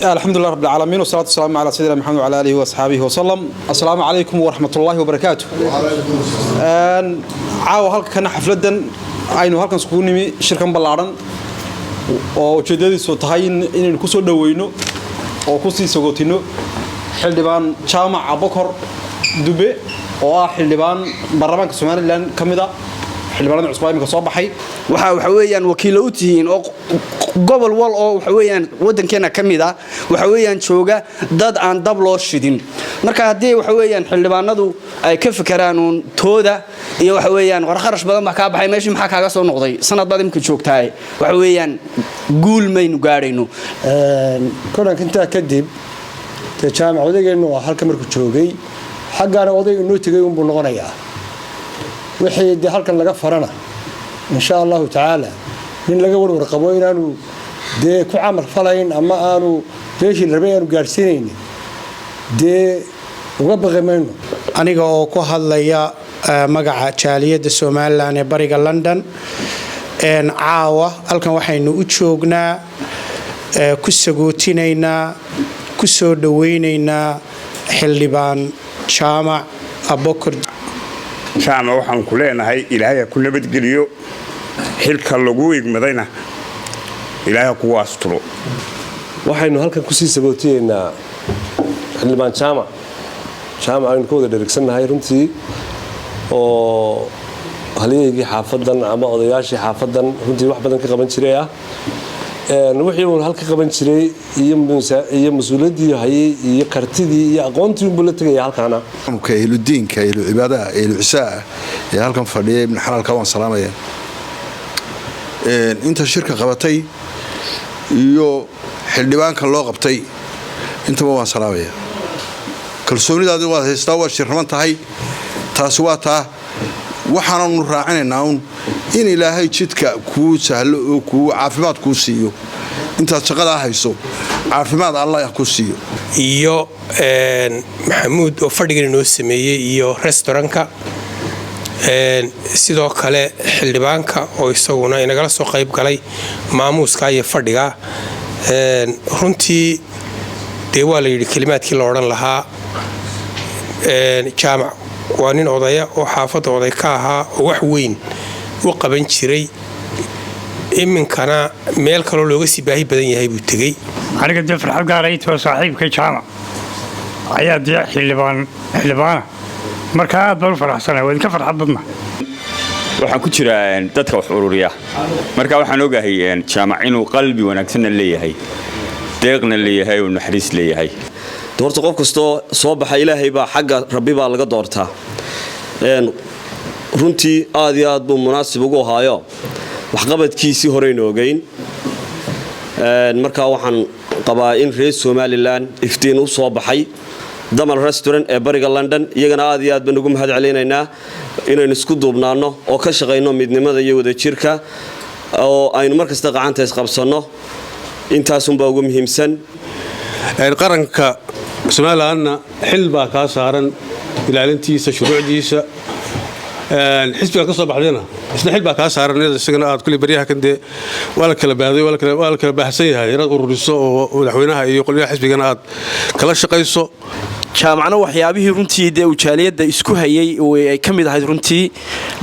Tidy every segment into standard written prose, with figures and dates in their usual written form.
الحمد لله رب العالمين والصلاة والسلام على سيدنا محمد وعلى آله وأصحابه وسلم. السلام عليكم ورحمة الله وبركاته. عاو هلك كنا حفلة aynu halkan isku nimi shirkan balaaran oo ujeedadiisu tahay in ku soo dhaweeyno oo ku sii sagootino xildhibaan jaamac abokor dube oo ah xildhibaan baarlamaanka Soomaaliland kamida xildhibaanada cusub ee ka soo baxay waxa weeyaan wakiilo u tihiin oo gobol wal oo waxa weeyaan wadankeena kamida waxa weeyaan jooga dad aan dab loo shidin marka hadii waxa weeyaan xildhibaanadu ay ka fikiraan tooda iyo waxa weeyaan qarqarash badan ba ka baxay meeshii maxaa kaaga soo noqday sanad baad imka joogtaay waxa weeyaan guul maynu gaarayno koran inta kadib jaamac odaygeenu halka markuu joogay xaqana odaygu inoo tagay buu noqonayaa wixii de halkan laga farana insha Allah ta'ala in laga warqabo inaanu de ku amal falayn ama aanu meeshii la rabay aanu gaarsiinayno de uga baqaymayno aniga oo ku hadlaya magaca jaaliyada Soomaaliland ee bariga London caawa halkan waxaynu u joognaa ku sagootineynaa ku soo dhaweyneynaa xildhibaan jaamac abokor jaamac waxaan ku leenahay Ilaahay ku nabadgeliyo xilka lagu igmadayna Ilaahay ku waasturo waxaynu halkan ku sii sagootiyeynaa xildhibaan jaamac aynu ku wada dheregsanahay runtii oo halyeeyay xaafadan ama odayaashii xaafadan runtii wax badan ka qaban jiray wixii uu halka qaban jiray iyo mas'uuliyadii hayay iyo kartidii iyo aqoontii uu la tagay halkaana ka diinka iyo cibaadada iyo cisaa ee halkan fadhiyay ibn xalaalka waan salaamaya inta shirka qabatay iyo xildhibaanka loo qabtay intaba waan salaamaya kalsoonidaadu waa haystaa waa shirman tahay taas waa taa waxaanu raacinaynaa in Ilaahay jidka ku sahlo oo ku caafimaad ku siiyo inta shaqada hayso caafimaad Allah ku siiyo iyo maxamuud oo fadhigan inoo sameeyay iyo restaurantka sidoo kale xildhibaanka oo isaguna inaga soo qayb galay maamuuska iyo fadhiga runtii de waa la yiri kalimaadkii la oran lahaa jaamac waa nin odaya oo xaafadda oday ka ahaa oo wax weyn u qaban jiray iminkana meel kale looga sii baahi badan yahay buu tagay aniga de farxad gaar ah oo saaxiibkay jaamac ayaa de xildhibaana marka aad baan faraxsanahay waan ka farxad badna waxaan ku jira dadka wax ururiya marka waxaan ogahay jaamac inuu qalbi wanaagsan leeyahay deeqna leeyahay oo naxariis leeyahay doorto qof kasto soo baxay Ilaahay baa xagga Rabbi baa laga doortaa runtii aad iyo aad buu munaasib ugu haayo wax qabadkiisii hore inoogeyn marka waxaan qabaa in reer Soomaaliland iftiin u soo baxay damal restaurant ee bariga London iyagana aad iyo aad baan ugu mahad celinaynaa inaynu isku duubnaano oo ka shaqeyno midnimada iyo wadajirka oo aynu markasta gacanta isqabsano intaas baa ugu muhiimsan qaranka Soomaaliland xil baa ka saaran ilaalintiisa shuruucdiisa xisbiga ka soo baxdayna isna xil baa ka saaran isagana aad kulli bariyaha kan de wala kala baaday wala kala baahsan yahay inaad ururiso oo madaxweynaha iyo qolyaha xisbigana aad kala shaqayso jaamacna waxyaabihii runtii de uu jaaliyada isku hayay oo ay kamid ahayd runtii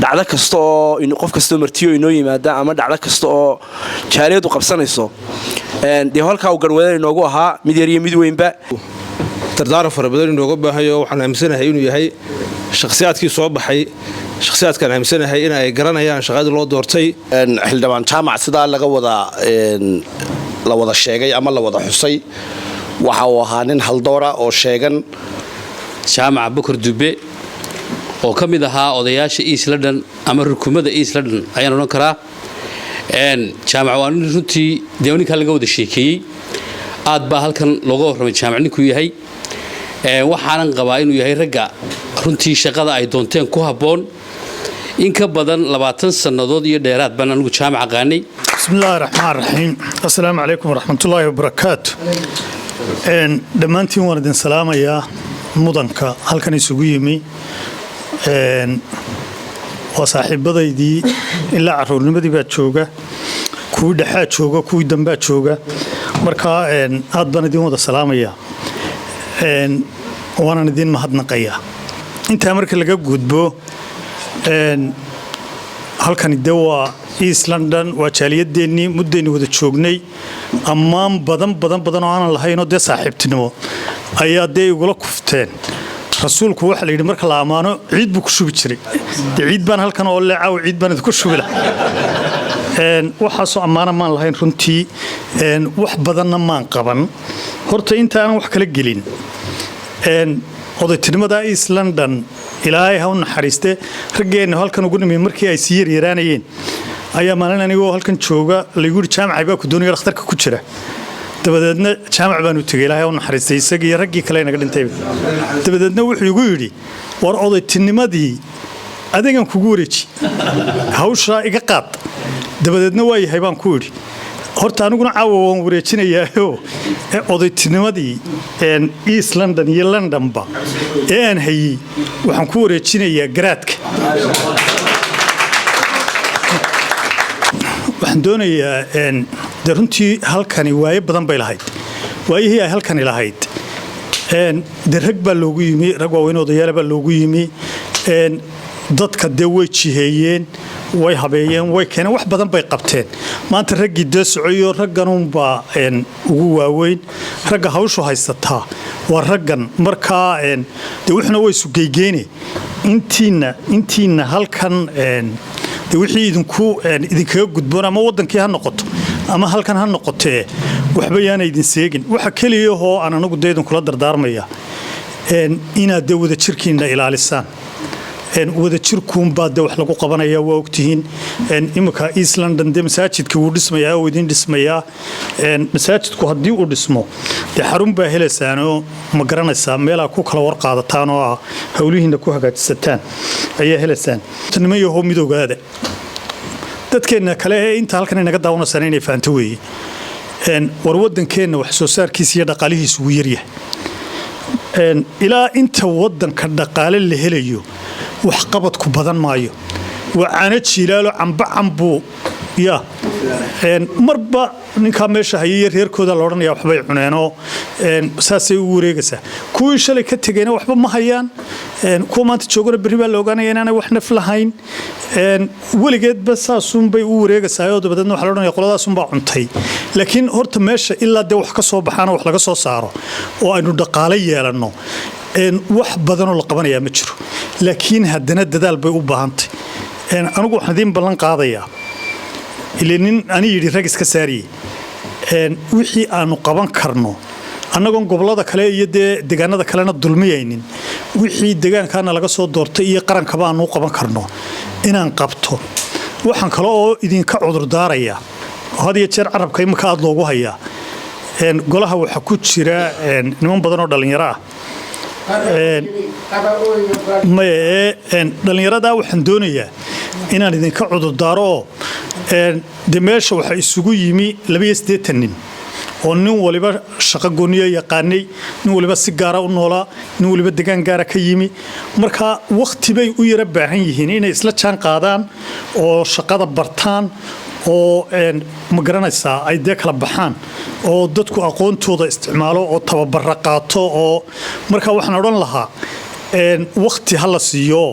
dhacdo kasta oo in qof kasta martiyo inoo yimaada ama dhacdo kasta oo jaaliyadu qabsanayso de halka uu garwadeen inoogu ahaa mid yar iyo mid weynba dardaar farabadan inooga baahayo waxaan aaminsanahay inuu yahay shakhsiyaadkii soo baxay shakhsiyaadkan aaminsanahay in ay garanayaan shaqada loo doortay xildhibaan jaamac sida la wada sheegay ama la wada xusay waxa uu ahaa nin haldoora oo sheegan jaamac abokor dube oo kamid ahaa odayaasha East London ama rukumada East London ayaan oran karaa jaamac waa nin runtii deewaninka laga wada sheekeeyay aad baa halkan looga warramay jaamac ninku yahay waxaan qabaa inuu yahay ragga runtii shaqada ay doonteen ku haboon in ka badan 20 sanadood iyo dheeraad baan anigu jaamac aqaanay bismillaahir rahmaanir rahiim assalaamu alaykum warahmatullaahi wabarakaatuh dhammaantiin waan idin salaamayaa mudanka halkan isugu yimi waa saaxiibadaydii ilaa caruurnimadii baa jooga kuwii dhexaa jooga kuwii dambaa jooga markaa aad baan idin wada salaamayaa waanan idin mahadnaqayaa intaa marka laga gudbo halkani de waa East London waa jaaliyadeenii muddaynu wada joognay ammaan badan oo aanan lahayn oo de saaxiibtinimo ayaa de igula kufteen rasuulku waxa la yiri marka la amaano ciid buu ku shubi jiray ciid baan halkan oo leecaw ciid baan idinku shubila waxa soo amaana maan lahayn runtii wax badanna maan qaban horta inta aan wax kala gelin odaytinimada East London ilaahay ha u naxariiste raggeena halkan ugu nimay markii ay si yaraanayeen ayaa maalin anigoo halkan jooga la yiri jaamac baa ku doonaya dhakhtarka ku jira dabadeedna jaamac baan u tagay ilaahay u naxariistay isagii raggii kale inaga dhintay dabadeedna wuxuu igu yiri war odaytinimadii adeegan kugu wareeji hawsha iga qaad dabadeedna way yahay baan ku yiri horta aniguna caawa waan wareejinayaa odaytinimadii East London iyo Londonba aan hayay waxaan ku wareejinayaa garaadka waxaan doonayaa de runtii halkani waaye badan bay lahayd waayihii ay halkani lahayd de rag baa loogu yimi rag waaweyn odayaal baa loogu yimi dadka de way jiheeyeen way habeeyeen way keeneen wax badan bay qabteen maanta raggii de socoyo ragganunba ugu waaweyn ragga hawshu haysataa waa raggan markaa de wuxuna way sugeygeene intiina halkan de wixii idinkaga gudboon ama wadankii ha noqoto ama halkan ha noqotee waxba yaana idin seegin waxa kaliya oo aan anagu de idinkula dardaarmaya inaad de wada jirkiina ilaalisaan wada jirkuunbaa de wax lagu qabanaya waa ogtihiin imika East London de masaajidka wuu dhismayaa oo idin dhismayaa masaajidku haddii uu dhismo de xarun baa helaysaan oo ma garanaysaa meel aad ku kala warqaadataan oo hawlihiina ku hagaajisataan ayaa helaysaan tanmayaho midowgaada dadkeena kale ee inta halkan inaga daawanaysan inay fahanto weeye war wadankeena wax soo saarkiisa iyo dhaqaalihiisa uu yaryahay ilaa inta wadanka dhaqaale la helayo wax qabadku badan maayo waana jiilaalo cambu ya marba ninka meesha hayay reerkooda la oranaya waxbay cuneenoo saasay u wareegaysaa kuwii shalay ka tagayna waxba ma hayaan kuwa maanta joogana berri baa la ogaanaya inaanay wax naf lahayn weligeedba saasunbay u wareegaysaa oo dabadeedna waxa la odhanaya qoladaasunbaa cuntay laakiin horta meesha ilaa dee wax ka soo baxaana wax laga soo saaro oo aynu dhaqaale yeelanno wax badanoo la qabanayaa ma jiro laakiin haddana dadaal bay u baahantay anigu waxaan idiin ballan qaadayaa ilaanin ani yidhi rag iska saariyey wixii aanu qaban karno annagoon gobolada kale iyo dee deegaanada kalena dulmiyaynin wixii deegaankaana laga soo doortay iyo qarankaba aanu qaban karno inaan qabto waxaan kale oo idinka cudurdaaraya had iyo jeer carabka imika aad loogu hayaa golaha waxaa ku jira niman badan oo dhallinyaro ah dhallinyaradaa waxaan doonayaa inaan idinka cudurdaaro oo de meesha waxaa isugu yimi 82 nin oo nin waliba shaqo gooniyo yaqaanay nin waliba si gaara u noolaa nin waliba deegaan gaara ka yimi marka waqti bay u yara baahan yihiin inay isla jaan qaadaan oo shaqada bartaan oo ma garanaysaa ay de kala baxaan oo dadku aqoontooda isticmaalo oo tababar qaato oo marka waxaan oran lahaa waqti hala siiyo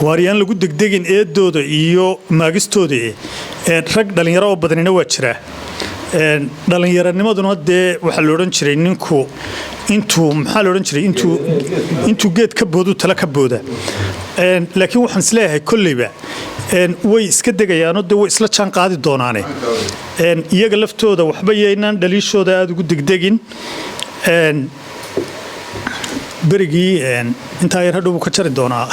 waariyaan lagu degdegin eedooda iyo maagistooda rag dhalinyaro oo badanina waa jira dhalinyaranimaduna dee waxaa la odhan jiray ninku maxaa la odhan jiray intuu geed ka boodu tala ka booda laakiin waxaan isleeyahay kolleyba way iska degayaanoo de way isla jaan qaadi doonaane iyaga laftooda waxba yaynaan dhaliishooda aada ugu degdegin berigii intaa yar hadhow buu ka jari doonaa